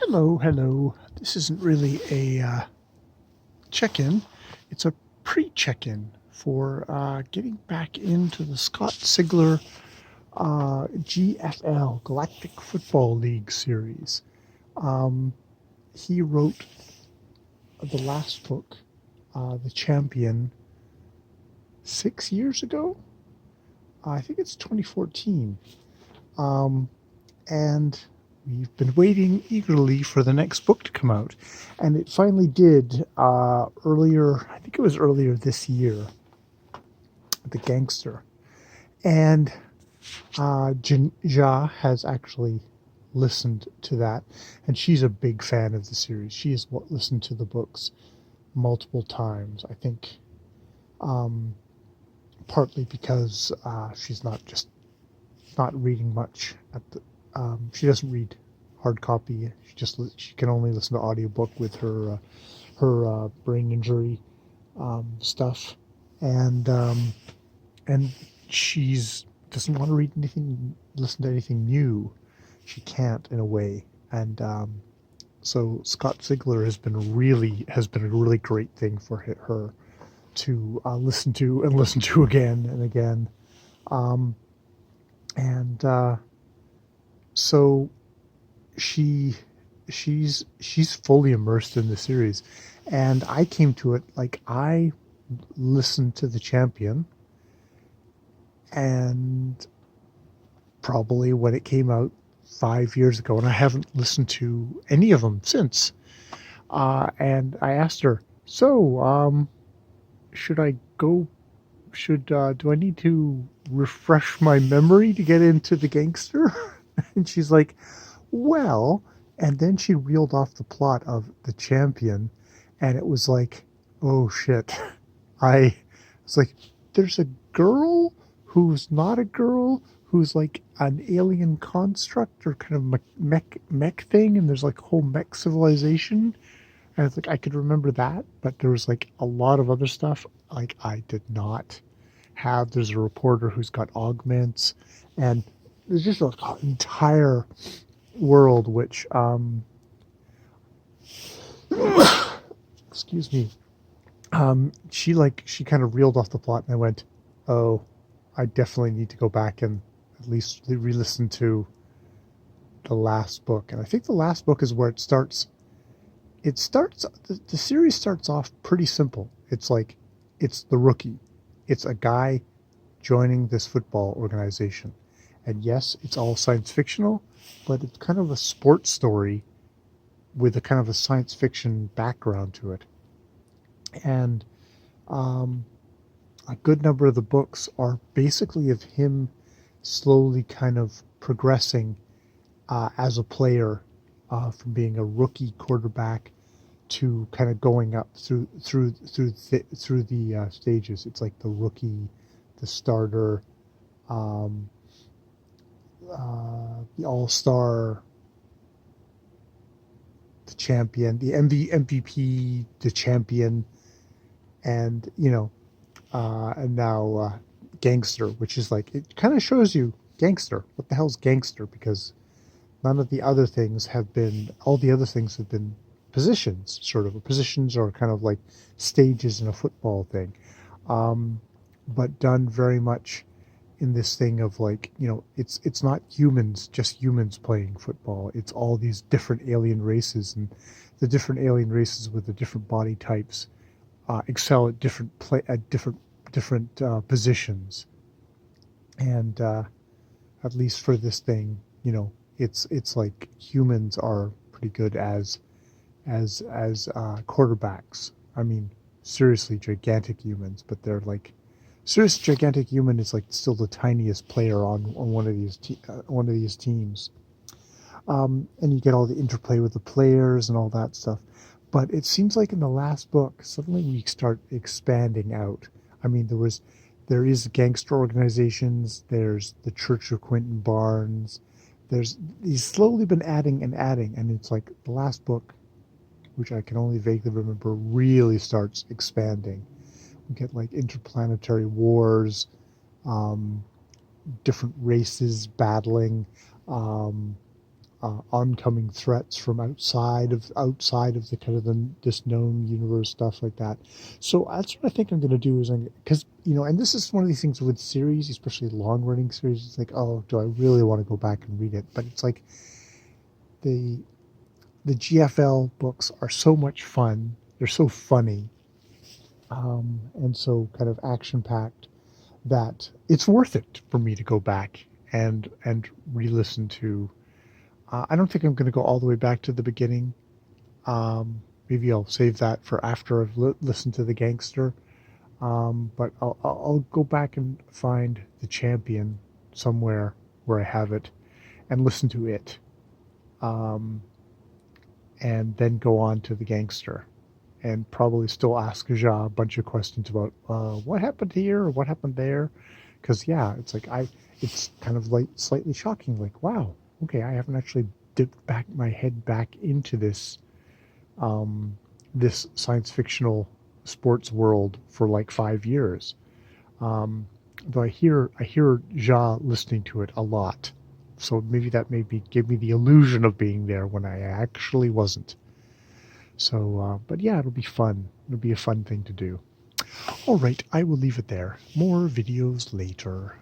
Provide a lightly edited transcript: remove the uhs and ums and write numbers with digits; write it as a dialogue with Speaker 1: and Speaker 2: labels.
Speaker 1: Hello, hello. This isn't really a check-in. It's a pre-check-in for getting back into the Sglr GFL Galactic Football League series. He wrote the last book, The Champion, 6 years ago. I think it's 2014. And we've been waiting eagerly for the next book to come out. And it finally did earlier, I think it was earlier this year, The Gangster. And Ja has actually listened to that. And she's a big fan of the series. She has listened to the books multiple times. I think partly because she's not reading much she doesn't read hard copy. She can only listen to audiobook with her brain injury stuff, and she's doesn't want to listen to anything new. She can't, in a way, and so Sglr has been a really great thing for her to listen to again and again, and so she's fully immersed in the series, and I came to it like I listened to The Champion, and probably when it came out 5 years ago, and I haven't listened to any of them since. And I asked her, so should I go? Do I need to refresh my memory to get into The Gangster? And she's like, well, and then she reeled off the plot of The Champion, and it was like, oh shit. I was like, there's a girl who's not a girl, who's like an alien construct or kind of mech thing, and there's like a whole mech civilization. And it's like, I could remember that, but there was like a lot of other stuff like I did not have. There's a reporter who's got augments, and there's just an entire world which excuse me, she kind of reeled off the plot, and I went, oh, I definitely need to go back and at least re-listen to the last book. And I think the last book is where the series starts off pretty simple. It's like, it's the rookie. It's a guy joining this football organization. And yes, it's all science fictional, but it's kind of a sports story with a kind of a science fiction background to it. And a good number of the books are basically of him slowly kind of progressing as a player, from being a rookie quarterback to kind of going up through the stages. It's like the rookie, the starter, the all-star, the champion, the MVP, the champion, and and now gangster, which is like, it kind of shows you gangster. What the hell's gangster? Because none of the other things have been. All the other things have been positions, sort of. Positions are kind of like stages in a football thing, but done very much in this thing of like, it's not just humans playing football. It's all these different alien races, and the different alien races with the different body types excel at different positions. And at least for this thing, it's like humans are pretty good as quarterbacks. I mean, seriously gigantic humans, but they're like, serious gigantic human is like still the tiniest player on one of these teams. And you get all the interplay with the players and all that stuff. But it seems like in the last book, suddenly we start expanding out. I mean, there is gangster organizations. There's the Church of Quentin Barnes. He's slowly been adding, and it's like the last book, which I can only vaguely remember, really starts expanding. We get like interplanetary wars, different races battling, oncoming threats from outside of the kind of this known universe, stuff like that. So that's what I think I'm going to do is because and this is one of these things with series, especially long running series. It's like, oh, do I really want to go back and read it? But it's like the GFL books are so much fun. They're so funny, and so kind of action packed that it's worth it for me to go back and re-listen to. I don't think I'm going to go all the way back to the beginning. Maybe I'll save that for after I've listened to the Gangster. But I'll go back and find the Champion somewhere where I have it and listen to it, um, and then go on to the Gangster, and probably still ask Ja a bunch of questions about what happened here or what happened there, because yeah, it's like it's kind of like slightly shocking. Like, wow, okay, I haven't actually dipped back my head back into um, this science fictional sports world for like 5 years. Um, though I hear Ja listening to it a lot, so maybe that maybe give me the illusion of being there when I actually wasn't. So, but yeah, it'll be fun. It'll be a fun thing to do. All right, I will leave it there. More videos later.